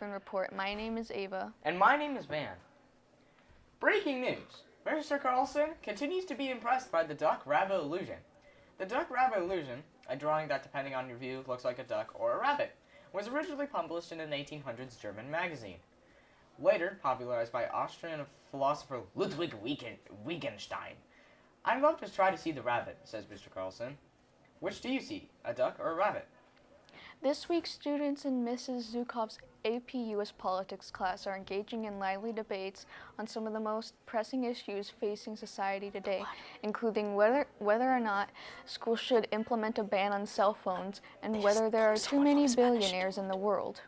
Urban Report. My name is Ava. And my name is Van. Breaking news. Mr. Carlson continues to be impressed by the duck-rabbit illusion. The duck-rabbit illusion, a drawing that, depending on your view, looks like a duck or a rabbit, was originally published in an 1800s German magazine. Later, popularized by Austrian philosopher Ludwig Wittgenstein. I'd love to try to see the rabbit, says Mr. Carlson. Which do you see, a duck or a rabbit? This week, students in Mrs. Zukhov's AP US Politics class are engaging in lively debates on some of the most pressing issues facing society today, including whether or not schools should implement a ban on cell phones and whether there are too many billionaires in the world.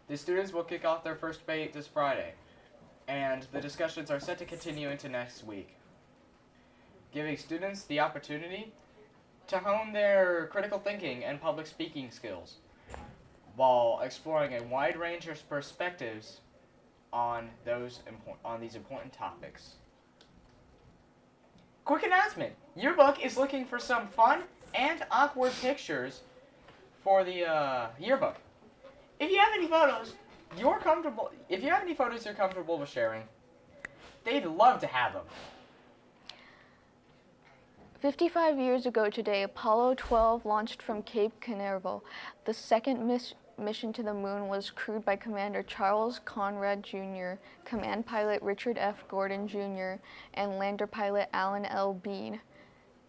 The students will kick off their first debate this Friday, and the discussions are set to continue into next week, giving students the opportunity to hone their critical thinking and public speaking skills, while exploring a wide range of perspectives on these important topics. Quick announcement! Yearbook is looking for some fun and awkward pictures for the yearbook. If you have any photos you're comfortable with sharing, they'd love to have them. 55 years ago today, Apollo 12 launched from Cape Canaveral. The second mission to the moon was crewed by Commander Charles Conrad Jr., command pilot Richard F. Gordon Jr., and lander pilot Alan L. Bean.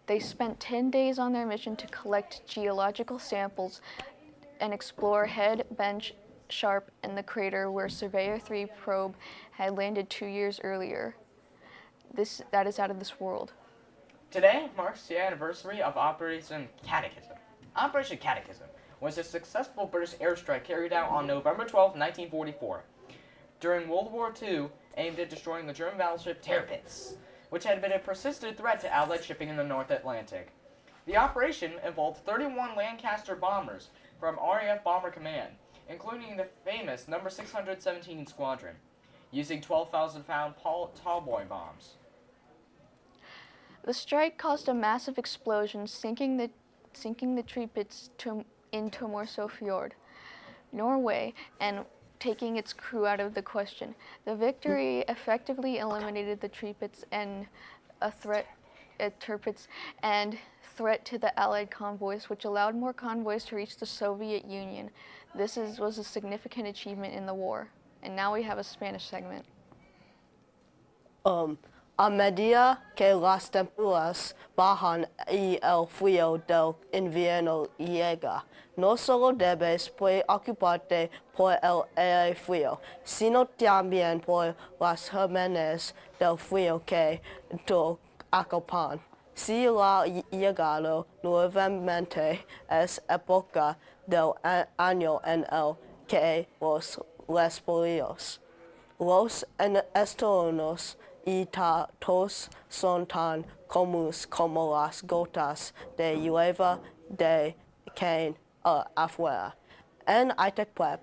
They spent 10 days on their mission to collect geological samples and explore Head, Bench, Sharp, and the crater where Surveyor 3 probe had landed 2 years earlier. That is out of this world. Today marks the anniversary of Operation Catechism. Operation Catechism was a successful British airstrike carried out on November 12, 1944, during World War II, aimed at destroying the German battleship Tirpitz, which had been a persistent threat to Allied shipping in the North Atlantic. The operation involved 31 Lancaster bombers from RAF Bomber Command, including the famous No. 617 Squadron, using 12,000-pound tallboy bombs. The strike caused a massive explosion, sinking the Tirpitz in Tomelso Fjord, Norway, and taking its crew out of the question. The victory effectively eliminated the Tirpitz and threat to the Allied convoys, which allowed more convoys to reach the Soviet Union. This was a significant achievement in the war. And now we have a Spanish segment. A medida que las temperaturas bajan y el frío del invierno llega, no solo debes preocuparte por el aire frío, sino también por las gérmenes del frío que te acompañan. Si la llegada nuevamente es época del año en el que los resfriados, los estornudos y tos son tan comunes como las gotas de lluvia de caen afuera. En ITEC-PREP,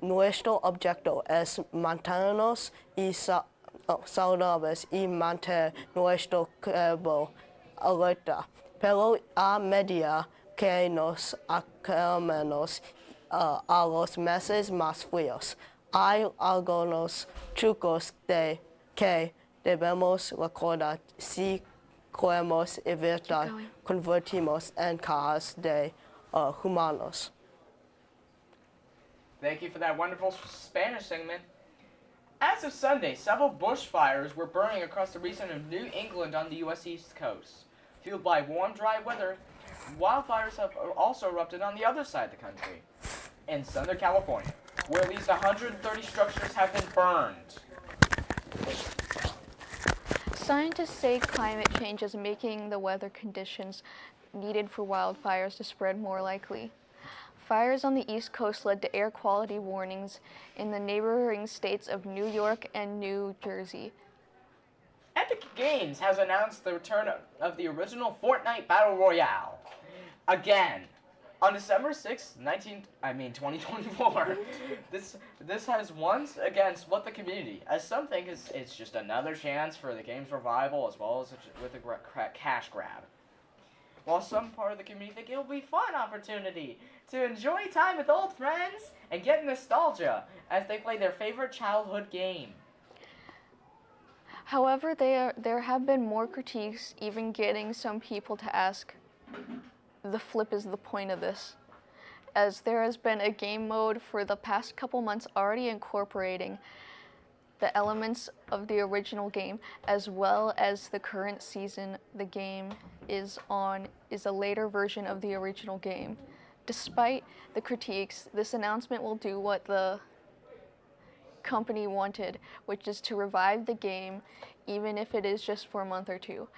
nuestro objetivo es mantenernos saludables y mantener nuestro cuerpo alerta, pero a medida que nos acercamos a los meses más fríos, hay algunos trucos que debemos recordar si queremos evitar convertirnos en cajas de humanos. Thank you for that wonderful Spanish segment. As of Sunday, several bushfires were burning across the region of New England on the U.S. East Coast. Fueled by warm, dry weather, wildfires have also erupted on the other side of the country, in Southern California, where at least 130 structures have been burned. Scientists say climate change is making the weather conditions needed for wildfires to spread more likely. Fires on the East Coast led to air quality warnings in the neighboring states of New York and New Jersey. Epic Games has announced the return of the original Fortnite Battle Royale. Again, on December 6, 2024. This has once again split the community, as some think it's just another chance for the game's revival as well as with a cash grab. while some part of the community think it will be a fun opportunity to enjoy time with old friends and get nostalgia as they play their favorite childhood game. However, there have been more critiques, even getting some people to ask, the flip is the point of this, as there has been a game mode for the past couple months already incorporating the elements of the original game, as well as the current season the game is a later version of the original game. Despite the critiques, this announcement will do what the company wanted, which is to revive the game, even if it is just for a month or two,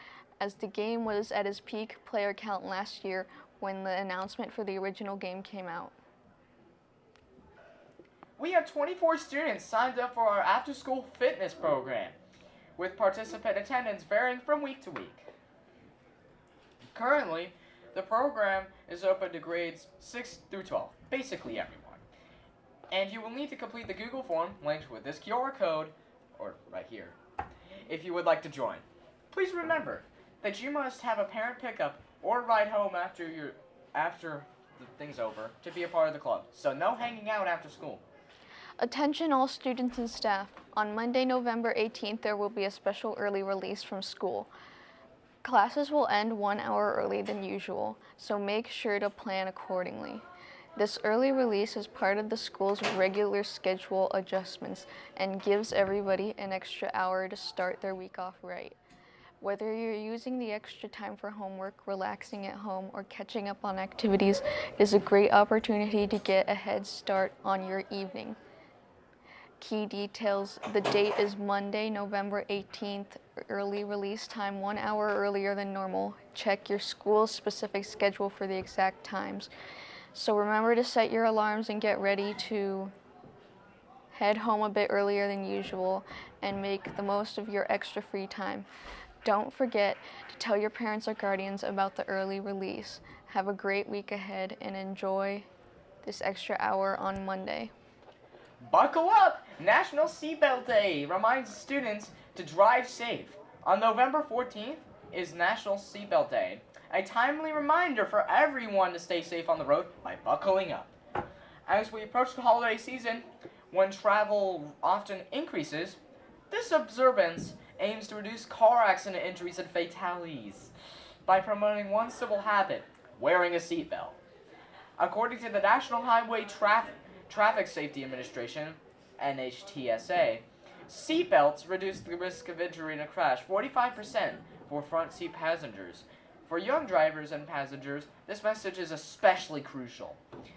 as the game was at its peak player count last year when the announcement for the original game came out. We have 24 students signed up for our after-school fitness program, with participant attendance varying from week to week. Currently, the program is open to grades 6 through 12, basically everyone. And you will need to complete the Google form linked with this QR code, or right here, if you would like to join. Please remember that you must have a parent pickup or ride home after the thing's over to be a part of the club. So no hanging out after school. Attention all students and staff. On Monday, November 18th, there will be a special early release from school. Classes will end 1 hour early than usual, so make sure to plan accordingly. This early release is part of the school's regular schedule adjustments and gives everybody an extra hour to start their week off right. Whether you're using the extra time for homework, relaxing at home, or catching up on activities, it is a great opportunity to get a head start on your evening. Key details: the date is Monday, November 18th, early release time 1 hour earlier than normal. Check your school's specific schedule for the exact times. So remember to set your alarms and get ready to head home a bit earlier than usual and make the most of your extra free time. Don't forget to tell your parents or guardians about the early release. Have a great week ahead and enjoy this extra hour on Monday. Buckle up! National Seatbelt Day reminds students to drive safe. On November 14th is National Seatbelt Day, a timely reminder for everyone to stay safe on the road by buckling up. As we approach the holiday season, when travel often increases, this observance aims to reduce car accident injuries and fatalities by promoting one simple habit: wearing a seatbelt. According to the National Highway Traffic Safety Administration, NHTSA, seatbelts reduce the risk of injury in a crash 45% for front seat passengers. For young drivers and passengers, this message is especially crucial,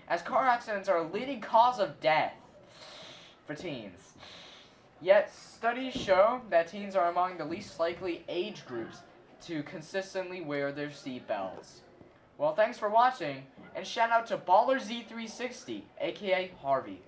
as car accidents are a leading cause of death for teens. Yet, studies show that teens are among the least likely age groups to consistently wear their seatbelts. Well, thanks for watching, and shout out to BallerZ360, aka Harvey.